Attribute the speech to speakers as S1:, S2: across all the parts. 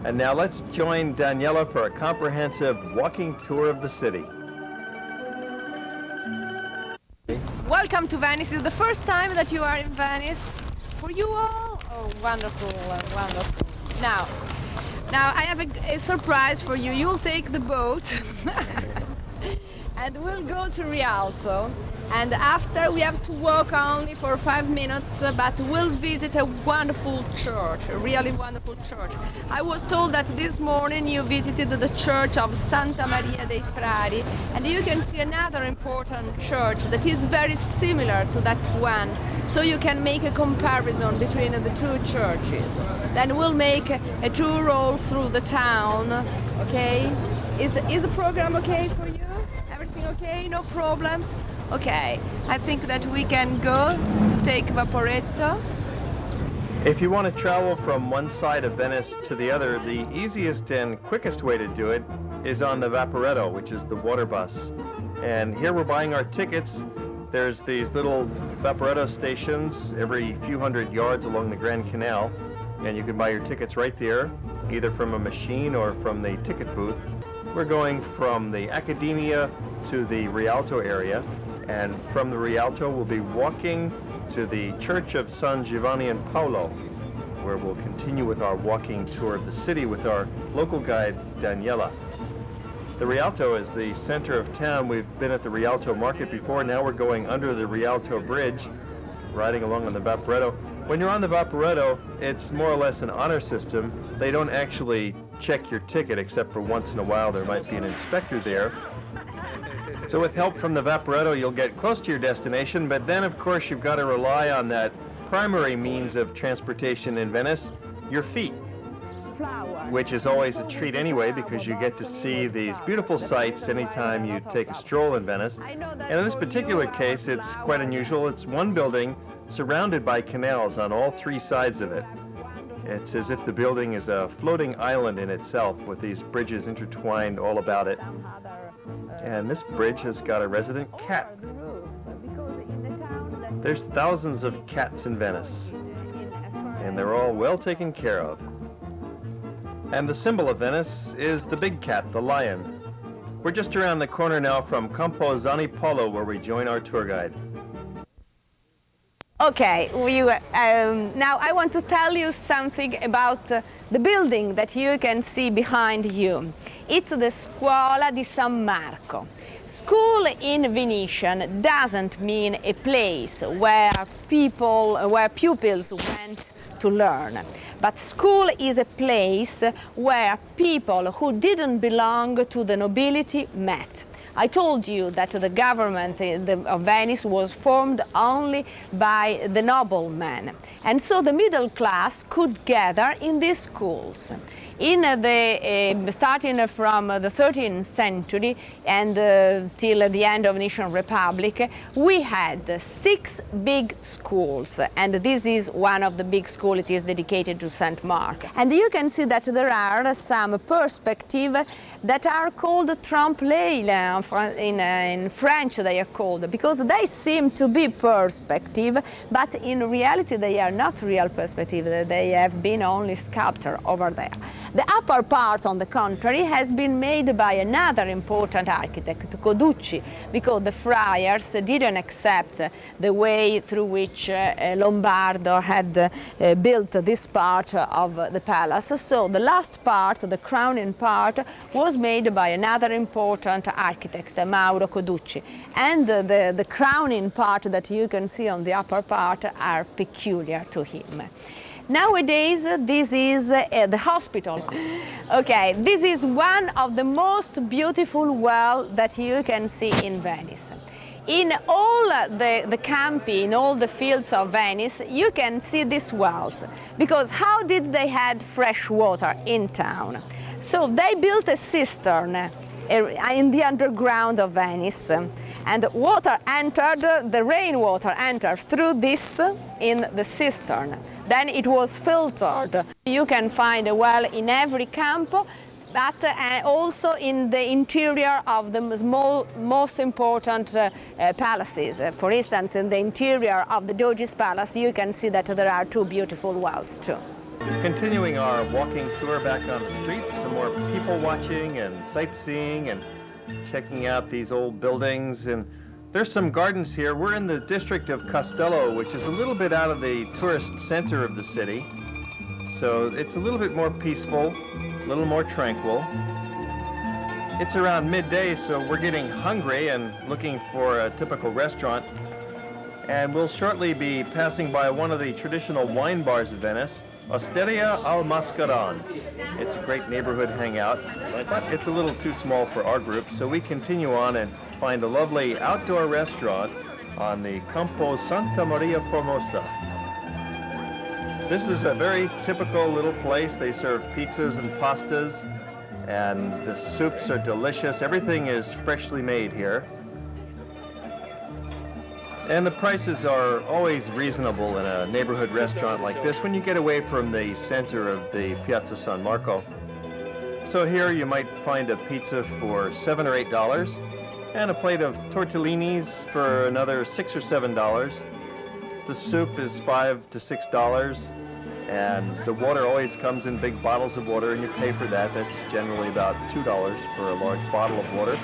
S1: And now let's join Daniela for a comprehensive walking tour of the city.
S2: Welcome to Venice. It's the first time that you are in Venice. For you all? Oh, wonderful, wonderful. Now I have a surprise for you. You'll take the boat and we'll go to Rialto. And after we have to walk only for 5 minutes, but we'll visit a wonderful church, a really wonderful church. I was told that this morning you visited the church of Santa Maria dei Frari, and you can see another important church that is very similar to that one. So you can make a comparison between the two churches. Then we'll make a tour all through the town, okay? Is the program okay for you? Everything okay? No problems? Okay, I think that we can go to take Vaporetto.
S1: If you want to travel from one side of Venice to the other, the easiest and quickest way to do it is on the Vaporetto, which is the water bus. And here we're buying our tickets. There's these little Vaporetto stations every few hundred yards along the Grand Canal, and you can buy your tickets right there, either from a machine or from the ticket booth. We're going from the Accademia to the Rialto area, and from the Rialto we'll be walking to the Church of San Giovanni and Paolo, where we'll continue with our walking tour of the city with our local guide, Daniela. The Rialto is the center of town. We've been at the Rialto market before. Now we're going under the Rialto bridge, riding along on the Vaporetto. When you're on the Vaporetto, it's more or less an honor system. They don't actually check your ticket, except for once in a while there might be an inspector there. So with help from the Vaporetto, you'll get close to your destination, but then of course you've got to rely on that primary means of transportation in Venice, your feet, which is always a treat anyway, because you get to see these beautiful sights anytime you take a stroll in Venice. And in this particular case, it's quite unusual. It's one building surrounded by canals on all three sides of it. It's as if the building is a floating island in itself, with these bridges intertwined all about it. And this bridge has got a resident cat. There's thousands of cats in Venice, and they're all well taken care of. And the symbol of Venice is the big cat, the lion. We're just around the corner now from Campo Zani Polo, where we join our tour guide.
S2: Okay, now I want to tell you something about the building that you can see behind you. It's the Scuola di San Marco. School in Venetian doesn't mean a place where pupils went to learn. But school is a place where people who didn't belong to the nobility met. I told you that the government of Venice was formed only by the noblemen, and so the middle class could gather in these schools. Starting from the 13th century and till the end of Venetian Republic, we had 6 big schools, and this is one of the big schools. It is dedicated to St. Mark. And you can see that there are some perspectives that are called tremplins. In French they are called, because they seem to be perspective, but in reality they are not real perspective. They have been only sculpted over there. The upper part, on the contrary, has been made by another important architect, Coducci, because the friars didn't accept the way through which Lombardo had built this part of the palace. So the last part, the crowning part, was made by another important architect, Mauro Coducci. And the crowning part that you can see on the upper part are peculiar to him. Nowadays, this is the hospital. Okay, this is one of the most beautiful wells that you can see in Venice. In all the campi, in all the fields of Venice, you can see these wells, because how did they had fresh water in town? So they built a cistern in the underground of Venice, and water entered, the rainwater entered through this in the cistern. Then it was filtered. You can find a well in every campo, but also in the interior of the most important palaces. For instance, in the interior of the Doge's Palace, you can see that there are 2 beautiful wells too.
S1: Continuing our walking tour back on the streets, some more people watching and sightseeing and checking out these old buildings. And there's some gardens here. We're in the district of Castello, which is a little bit out of the tourist center of the city. So it's a little bit more peaceful, a little more tranquil. It's around midday, so we're getting hungry and looking for a typical restaurant. And we'll shortly be passing by one of the traditional wine bars of Venice, Osteria al Mascaron. It's a great neighborhood hangout, but it's a little too small for our group, so we continue on and find a lovely outdoor restaurant on the Campo Santa Maria Formosa. This is a very typical little place. They serve pizzas and pastas, and the soups are delicious. Everything is freshly made here. And the prices are always reasonable in a neighborhood restaurant like this when you get away from the center of the Piazza San Marco. So here you might find a pizza for $7 or $8, and a plate of tortellinis for another $6 or $7. The soup is $5 to $6, and the water always comes in big bottles of water, and you pay for that. That's generally about $2 for a large bottle of water,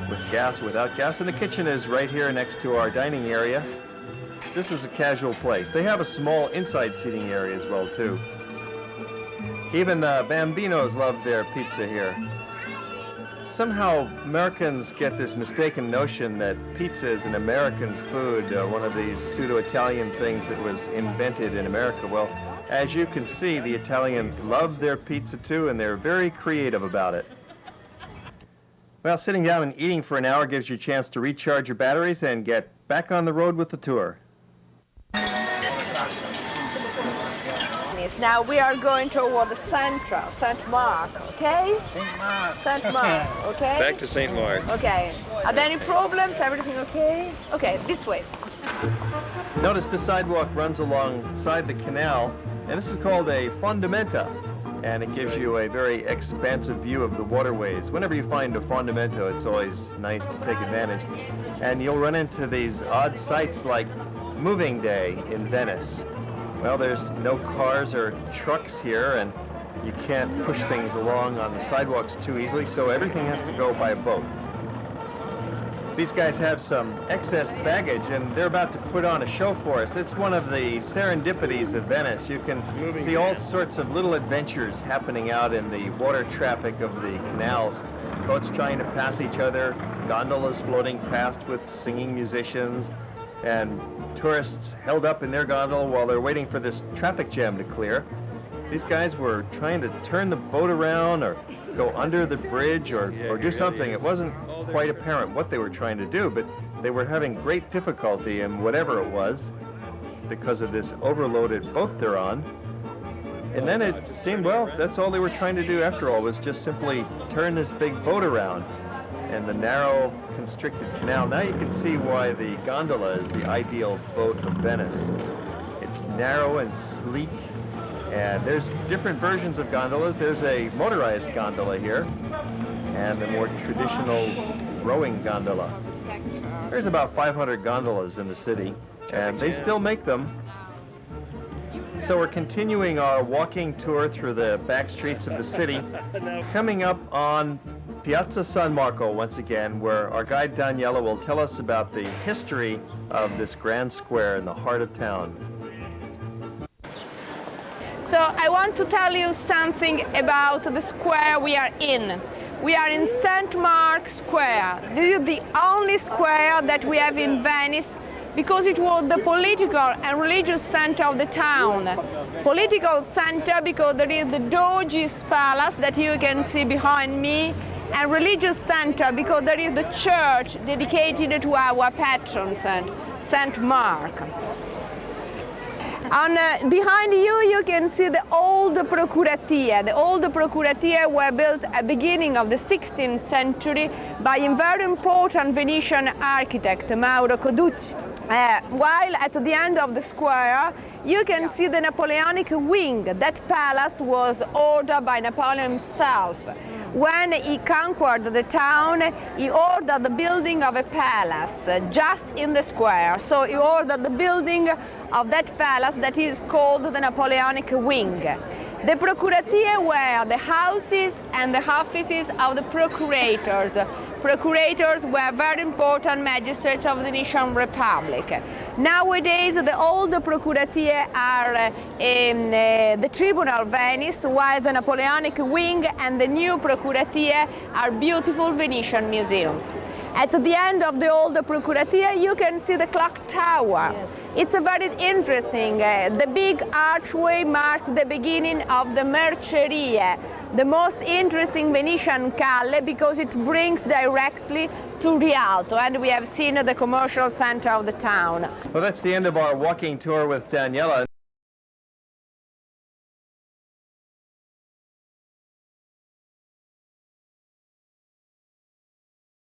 S1: with gas, without gas. And the kitchen is right here next to our dining area. This is a casual place. They have a small inside seating area as well, too. Even the Bambinos love their pizza here. Somehow Americans get this mistaken notion that pizza is an American food, one of these pseudo-Italian things that was invented in America. Well, as you can see, the Italians love their pizza too, and they're very creative about it. Well, sitting down and eating for an hour gives you a chance to recharge your batteries and get back on the road with the tour.
S2: Now we are going toward the central, St. Mark, okay?
S3: St. Mark.
S2: St. Mark, okay?
S1: Back to St. Mark.
S2: Okay. Are there any problems? Everything okay? Okay, this way.
S1: Notice the sidewalk runs alongside the canal, and this is called a fondamenta, and it gives you a very expansive view of the waterways. Whenever you find a fondamento, it's always nice to take advantage. And you'll run into these odd sights like Moving Day in Venice. Well, there's no cars or trucks here, and you can't push things along on the sidewalks too easily, so everything has to go by boat. These guys have some excess baggage, and they're about to put on a show for us. It's one of the serendipities of Venice. You can see all sorts of little adventures happening out in the water traffic of the canals. Boats trying to pass each other, gondolas floating past with singing musicians, and tourists held up in their gondola while they're waiting for this traffic jam to clear. These guys were trying to turn the boat around or go under the bridge or do something. It wasn't quite apparent what they were trying to do, but they were having great difficulty in whatever it was because of this overloaded boat they're on. And then it seemed, well, that's all they were trying to do after all, was just simply turn this big boat around. And the narrow, constricted canal. Now you can see why the gondola is the ideal boat of Venice. It's narrow and sleek, and there's different versions of gondolas. There's a motorized gondola here, and the more traditional rowing gondola. There's about 500 gondolas in the city, and they still make them. So we're continuing our walking tour through the back streets of the city, coming up on Piazza San Marco once again, where our guide Daniela will tell us about the history of this grand square in the heart of town.
S2: So I want to tell you something about the square we are in. We are in St. Mark Square. This is the only square that we have in Venice because it was the political and religious center of the town. Political center because there is the Doge's Palace that you can see behind me, and religious center because there is the church dedicated to our patron saint, St. Mark. Behind you can see the old Procuratie. The old Procuratie were built at the beginning of the 16th century by a very important Venetian architect, Mauro Coducci. While at the end of the square, you can see the Napoleonic wing. That palace was ordered by Napoleon himself. When he conquered the town, he ordered the building of a palace just in the square. So he ordered the building of that palace that is called the Napoleonic wing. The procuratie were the houses and the offices of the procurators. Procurators were very important magistrates of the Venetian Republic. Nowadays, the old procuratie are the Tribunal Venice, while the Napoleonic wing and the new procuratie are beautiful Venetian museums. At the end of the old procuratie, you can see the clock tower.
S3: Yes.
S2: It's a very interesting. The big archway marked the beginning of the Merceria, the most interesting Venetian calle because it brings directly to Rialto, and we have seen the commercial center of the town.
S1: Well, that's the end of our walking tour with Daniela.